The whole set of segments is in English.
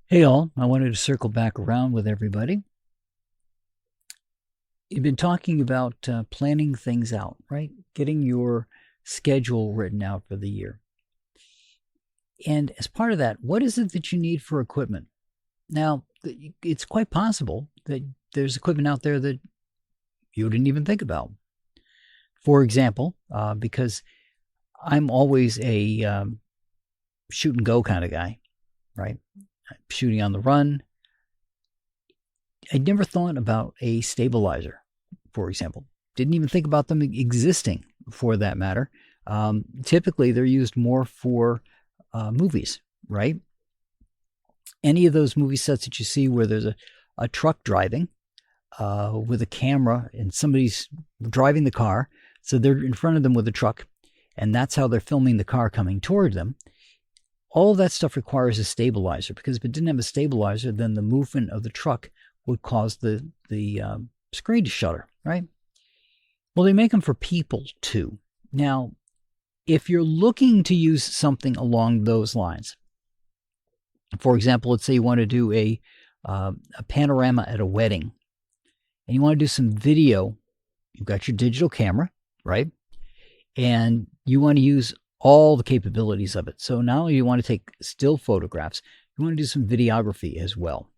Hey all, I wanted to circle back around with everybody. You've been talking about planning things out, right? Getting your schedule written out for the year. And as part of that, what is it that you need for equipment? Now, it's quite possible that there's equipment out there that you didn't even think about. For example, because I'm always a shoot and go kind of guy, right? Shooting on the run. I never thought about a stabilizer, for example. Didn't even think about them existing for that matter. Typically, they're used more for movies, right? Any of those movie sets that you see where there's a truck driving with a camera and somebody's driving the car, so they're in front of them with a truck, and that's how they're filming the car coming toward them. All of that stuff requires a stabilizer, because if it didn't have a stabilizer, then the movement of the truck would cause the screen to shutter, right? Well, they make them for people too. Now, if you're looking to use something along those lines, for example, let's say you want to do a panorama at a wedding, and you want to do some video. You've got your digital camera, right? And you want to use all the capabilities of it. So now you want to take still photographs. You want to do some videography as well.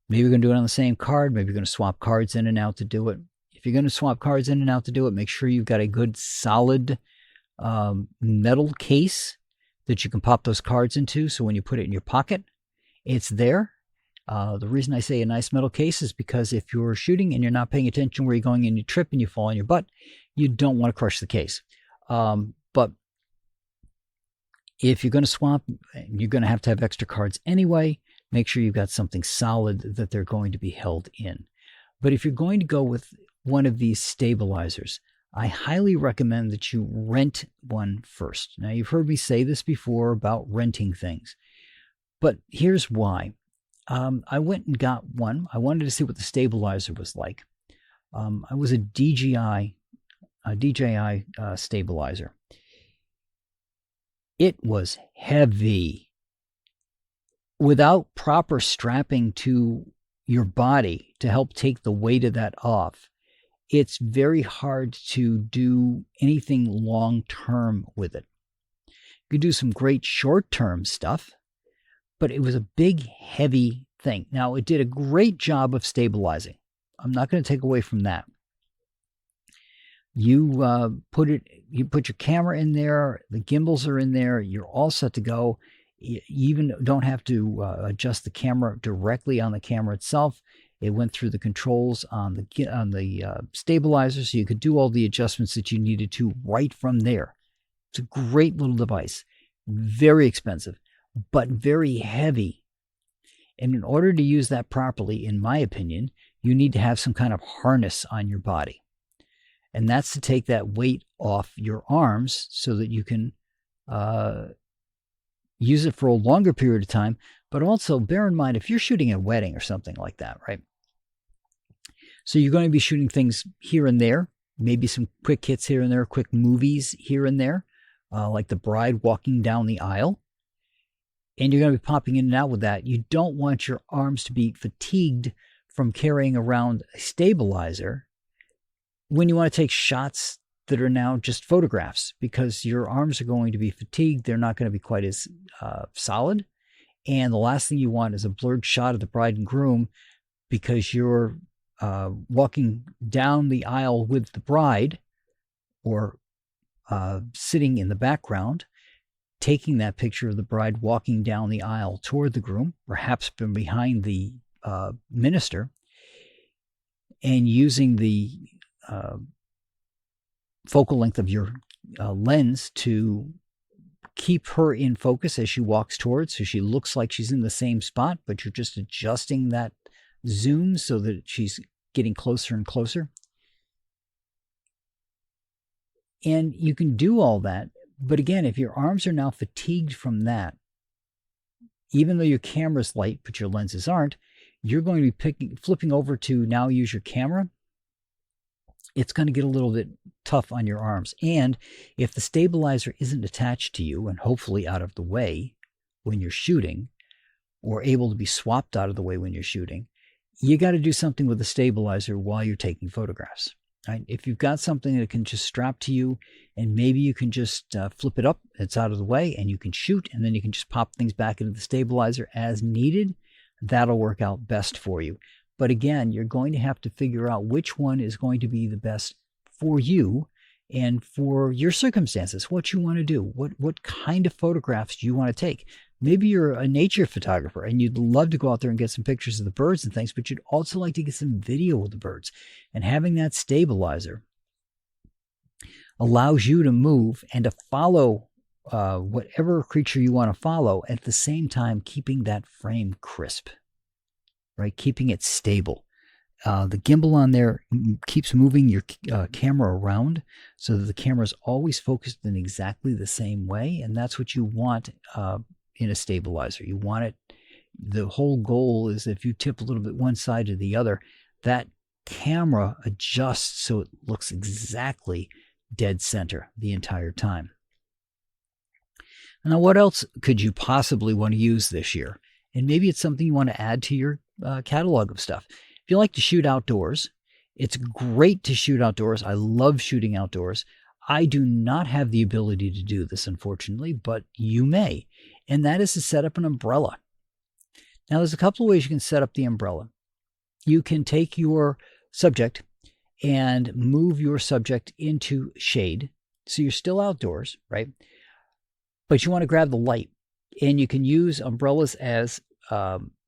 Maybe you're going to do it on the same card. Maybe you're going to swap cards in and out to do it. If you're going to swap cards in and out to do it, make sure you've got a good solid metal case that you can pop those cards into. So when you put it in your pocket, it's there. The reason I say a nice metal case is because if you're shooting and you're not paying attention where you're going and you trip and you fall on your butt, you don't want to crush the case. But if you're going to swap, you're going to have extra cards anyway. Make sure you've got something solid that they're going to be held in. But if you're going to go with one of these stabilizers, I highly recommend that you rent one first. Now, you've heard me say this before about renting things, but here's why. I went and got one. I wanted to see what the stabilizer was like. I was a DJI stabilizer. It was heavy. Without proper strapping to your body to help take the weight of that off, it's very hard to do anything long-term with it. You could do some great short-term stuff, but it was a big, heavy thing. Now, it did a great job of stabilizing. I'm not going to take away from that. You put your camera in there, the gimbals are in there, you're all set to go. You even don't have to adjust the camera directly on the camera itself. It went through the controls on the stabilizer, so you could do all the adjustments that you needed to right from there. It's a great little device. Very expensive, but very heavy. And in order to use that properly, in my opinion, you need to have some kind of harness on your body. And that's to take that weight off your arms so that you can use it for a longer period of time. But also bear in mind, if you're shooting a wedding or something like that, right? So you're going to be shooting things here and there, maybe some quick hits here and there, quick movies here and there, like the bride walking down the aisle. And you're going to be popping in and out with that. You don't want your arms to be fatigued from carrying around a stabilizer when you want to take shots that are now just photographs, because your arms are going to be fatigued. They're not going to be quite as solid. And the last thing you want is a blurred shot of the bride and groom because you're walking down the aisle with the bride, or sitting in the background, taking that picture of the bride walking down the aisle toward the groom, perhaps from behind the minister, and using the focal length of your lens to keep her in focus as she walks towards, so she looks like she's in the same spot, but you're just adjusting that zoom so that she's getting closer and closer. And you can do all that, but again, if your arms are now fatigued from that, even though your camera's light but your lenses aren't, you're going to be flipping over to now use your camera. It's going to get a little bit tough on your arms. And if the stabilizer isn't attached to you and hopefully out of the way when you're shooting, or able to be swapped out of the way when you're shooting, you got to do something with the stabilizer while you're taking photographs. Right? If you've got something that can just strap to you and maybe you can just flip it up, it's out of the way, and you can shoot, and then you can just pop things back into the stabilizer as needed, that'll work out best for you. But again, you're going to have to figure out which one is going to be the best for you and for your circumstances, what you want to do, what kind of photographs do you want to take. Maybe you're a nature photographer and you'd love to go out there and get some pictures of the birds and things, but you'd also like to get some video of the birds. And having that stabilizer allows you to move and to follow whatever creature you want to follow, at the same time keeping that frame crisp, right? Keeping it stable. The gimbal on there keeps moving your camera around so that the camera is always focused in exactly the same way, and that's what you want in a stabilizer. You want it, the whole goal is if you tip a little bit one side to the other, that camera adjusts so it looks exactly dead center the entire time. Now, what else could you possibly want to use this year? And maybe it's something you want to add to your catalog of stuff. If you like to shoot outdoors, it's great to shoot outdoors. I love shooting outdoors. I do not have the ability to do this, unfortunately, but you may. And that is to set up an umbrella. Now, there's a couple of ways you can set up the umbrella. You can take your subject and move your subject into shade. So you're still outdoors, right? But you want to grab the light. And you can use umbrellas as,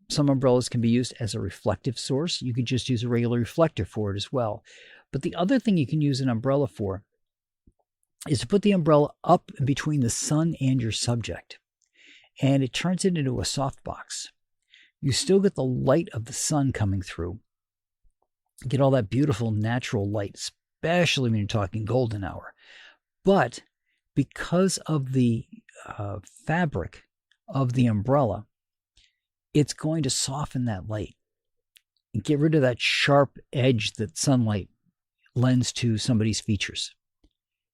some umbrellas can be used as a reflective source. You could just use a regular reflector for it as well. But the other thing you can use an umbrella for is to put the umbrella up between the sun and your subject. And it turns it into a softbox. You still get the light of the sun coming through. You get all that beautiful natural light, especially when you're talking golden hour. But because of the fabric of the umbrella, it's going to soften that light and get rid of that sharp edge that sunlight lends to somebody's features.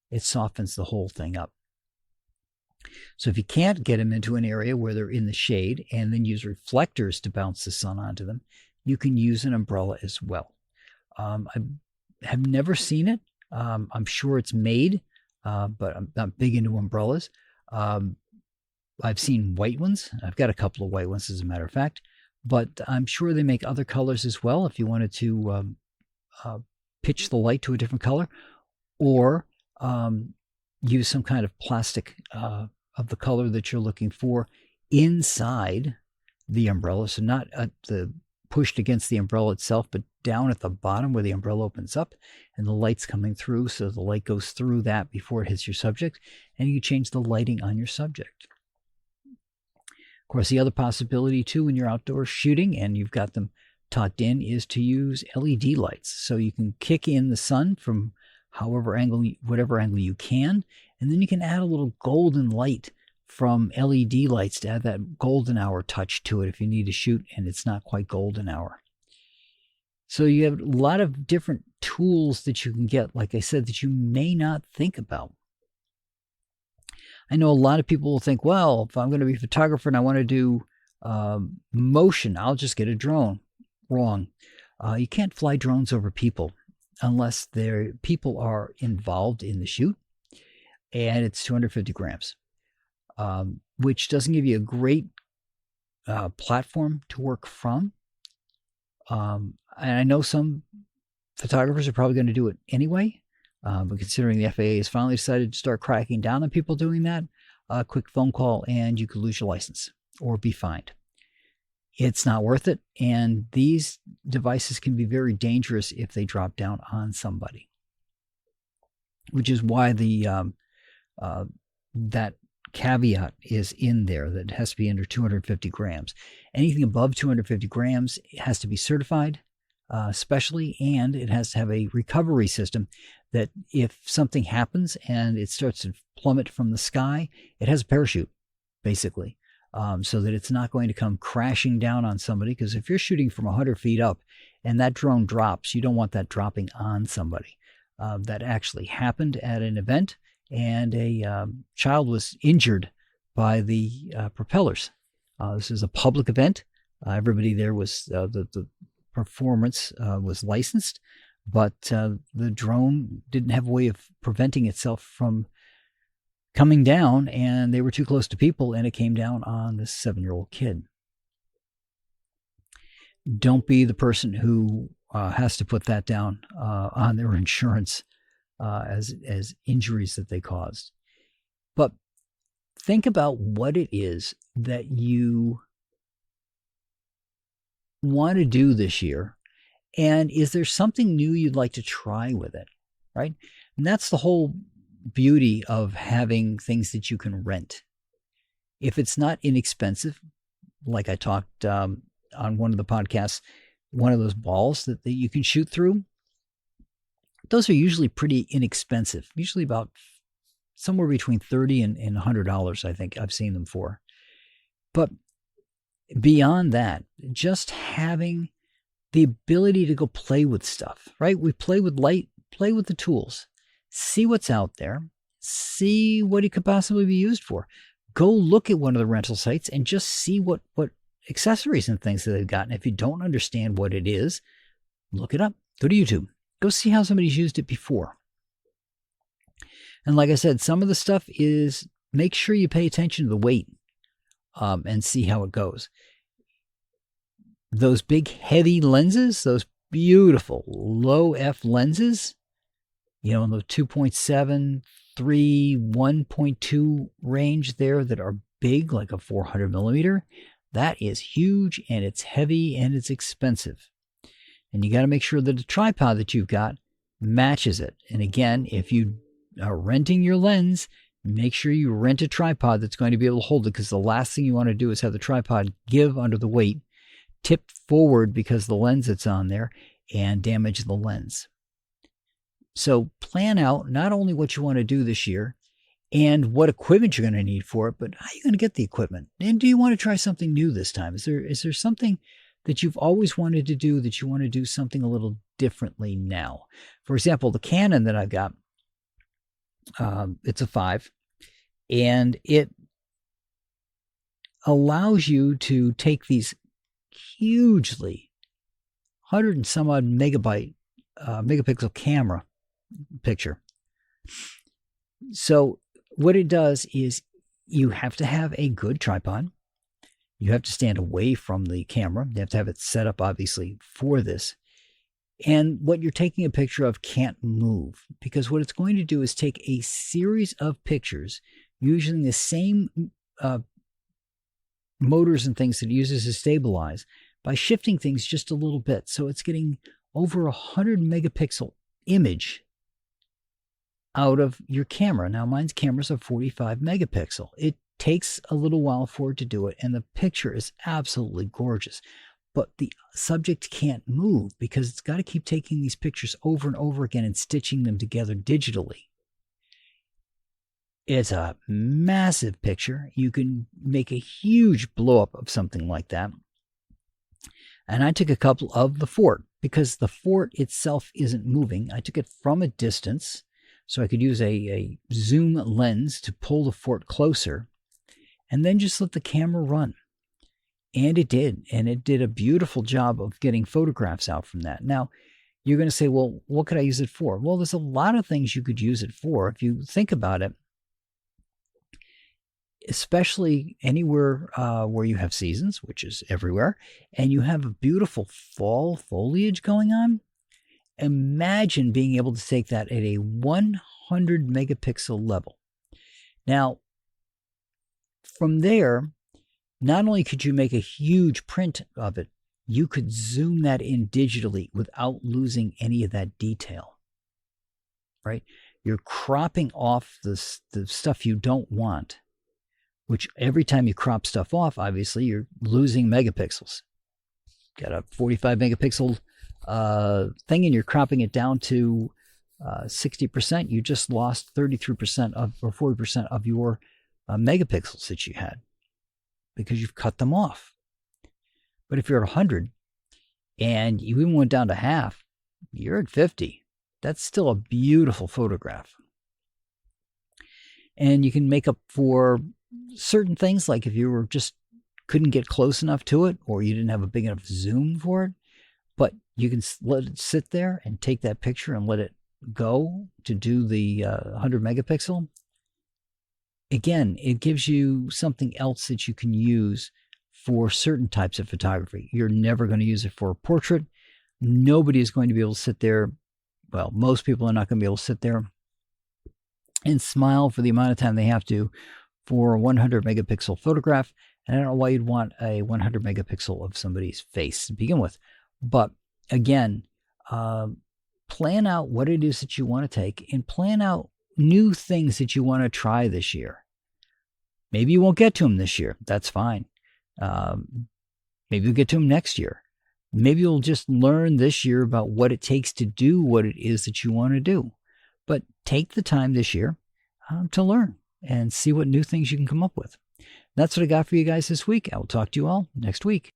It softens the whole thing up. So if you can't get them into an area where they're in the shade and then use reflectors to bounce the sun onto them, you can use an umbrella as well. I have never seen it. I'm sure it's made, but I'm not big into umbrellas. I've seen white ones. I've got a couple of white ones, as a matter of fact, but I'm sure they make other colors as well if you wanted to pitch the light to a different color, or use some kind of plastic of the color that you're looking for inside the umbrella. So not at pushed against the umbrella itself, but down at the bottom where the umbrella opens up and the light's coming through. So the light goes through that before it hits your subject, and you change the lighting on your subject. Of course, the other possibility too when you're outdoors shooting and you've got them tucked in is to use LED lights. So you can kick in the sun from whatever angle you can, and then you can add a little golden light from LED lights to add that golden hour touch to it if you need to shoot and it's not quite golden hour. So you have a lot of different tools that you can get, like I said, that you may not think about. I know a lot of people will think, well, if I'm going to be a photographer and I want to do motion, I'll just get a drone. Wrong. You can't fly drones over people unless people are involved in the shoot, and it's 250 grams, which doesn't give you a great platform to work from. And I know some photographers are probably going to do it anyway, but considering the FAA has finally decided to start cracking down on people doing that, a quick phone call and you could lose your license or be fined. It's not worth it, and these devices can be very dangerous if they drop down on somebody, which is why that caveat is in there that it has to be under 250 grams. Anything above 250 grams has to be certified, especially, and it has to have a recovery system that if something happens and it starts to plummet from the sky, it has a parachute, basically. So that it's not going to come crashing down on somebody, because if you're shooting from 100 feet up and that drone drops, you don't want that dropping on somebody. That actually happened at an event, and a child was injured by the propellers This is a public event. Everybody there was, the performance was licensed, but the drone didn't have a way of preventing itself from coming down, and they were too close to people, and it came down on this 7-year-old kid. Don't be the person who has to put that down on their insurance as injuries that they caused. But think about what it is that you want to do this year, and is there something new you'd like to try with it, right? And that's the whole beauty of having things that you can rent. If it's not inexpensive, like I talked on one of the podcasts, one of those balls that you can shoot through, those are usually pretty inexpensive, usually about somewhere between $30 and $100, I think I've seen them for. But beyond that, just having the ability to go play with stuff, right? We play with light, play with the tools, see what's out there, see what it could possibly be used for. Go look at one of the rental sites and just see what accessories and things that they've got. And if you don't understand what it is, look it up. Go to YouTube. Go see how somebody's used it before. And like I said, some of the stuff is make sure you pay attention to the weight and see how it goes. Those big heavy lenses, those beautiful low F lenses, in the 2.7, 3, 1.2 range there that are big, like a 400 millimeter, that is huge, and it's heavy, and it's expensive. And you got to make sure that the tripod that you've got matches it. And again, if you are renting your lens, make sure you rent a tripod that's going to be able to hold it, because the last thing you want to do is have the tripod give under the weight, tip forward because the lens that's on there, and damage the lens. So plan out not only what you want to do this year and what equipment you're going to need for it, but how you're going to get the equipment. And do you want to try something new this time? Is there something that you've always wanted to do that you want to do something a little differently now? For example, the Canon that I've got, it's a 5, and it allows you to take these hugely 100 and some odd megapixel camera picture. So what it does is you have to have a good tripod. You have to stand away from the camera. You have to have it set up, obviously, for this. And what you're taking a picture of can't move, because what it's going to do is take a series of pictures using the same motors and things that it uses to stabilize by shifting things just a little bit. So it's getting over 100 megapixel image out of your camera. Now, mine's cameras are 45 megapixel. It takes a little while for it to do it, and the picture is absolutely gorgeous. But the subject can't move because it's got to keep taking these pictures over and over again and stitching them together digitally. It's a massive picture. You can make a huge blow up of something like that. And I took a couple of the fort because the fort itself isn't moving. I took it from a distance so I could use a zoom lens to pull the fort closer and then just let the camera run. And it did. And it did a beautiful job of getting photographs out from that. Now, you're going to say, well, what could I use it for? Well, there's a lot of things you could use it for. If you think about it, especially anywhere where you have seasons, which is everywhere, and you have a beautiful fall foliage going on, imagine being able to take that at a 100 megapixel level. Now, from there, not only could you make a huge print of it, you could zoom that in digitally without losing any of that detail, right? You're cropping off the stuff you don't want, which every time you crop stuff off, obviously, you're losing megapixels. Got a 45 megapixel thing and you're cropping it down to 60%, you just lost 33% of or 40% of your megapixels that you had because you've cut them off. But if you're at 100 and you even went down to half, you're at 50. That's still a beautiful photograph. And you can make up for certain things, like if you were just couldn't get close enough to it, or you didn't have a big enough zoom for it, but you can let it sit there and take that picture and let it go to do the 100 megapixel. Again, it gives you something else that you can use for certain types of photography. You're never going to use it for a portrait. Nobody is going to be able to sit there. Well, most people are not going to be able to sit there and smile for the amount of time they have to for a 100 megapixel photograph. And I don't know why you'd want a 100 megapixel of somebody's face to begin with. But again, plan out what it is that you want to take and plan out new things that you want to try this year. Maybe you won't get to them this year. That's fine. Maybe you'll get to them next year. Maybe you'll just learn this year about what it takes to do what it is that you want to do. But take the time this year to learn and see what new things you can come up with. That's what I got for you guys this week. I will talk to you all next week.